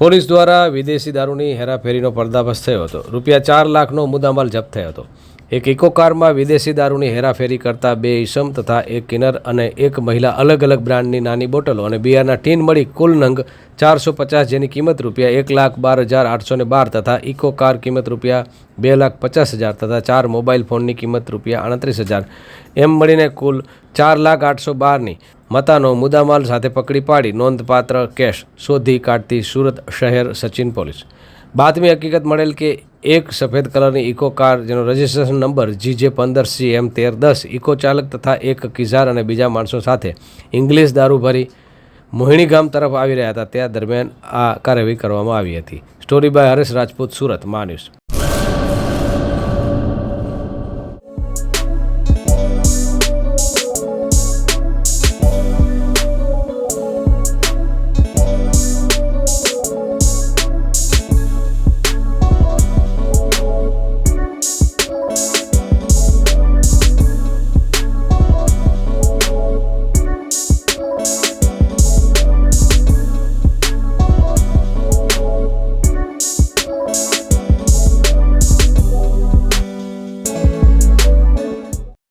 Police દ્વારા વિદેશી દારૂની હેરાફેરીનો પર્દાફાશ થયો હતો। ₹4 લાખનો મુદ્દામાલ જપ્ત થયો હતો। એક ઇકો કારમાં વિદેશી દારૂની હેરાફેરી કરતા 2 ઈસમ તથા એક કિન્નર અને એક મહિલા અલગ અલગ બ્રાન્ડની નાની બોટલો અને બિયરના ટીન મળી કુલ નંગ 450 જેની કિંમત ₹1,12,812 તથા ઇકો કાર કિંમત ₹2,50,000 તથા 4 મોબાઈલ ફોનની કિંમત ₹38,000 એમ મળીને કુલ 4,08,12ની મતાનો મુદ્દામાલ સાથે પકડી પાડી નોંધપાત્ર કેશ શોધી કાઢતી સુરત શહેર સચિન પોલીસ। બાતમી હકીકત મળેલ કે એક સફેદ કલરની ઇકો કાર જેનો રજિસ્ટ્રેશન નંબર GJ15CM1310 ઇકો ચાલક તથા એક કિઝાર અને બીજા માણસો સાથે ઇંગ્લિશ દારૂ ભરી મોહિણી ગામ તરફ આવી રહ્યા હતા। ત્યાં દરમિયાન આ કાર્યવાહી કરવામાં આવી હતી। સ્ટોરી બાય હરેશ રાજપૂત, સુરત, મા ન્યૂઝ।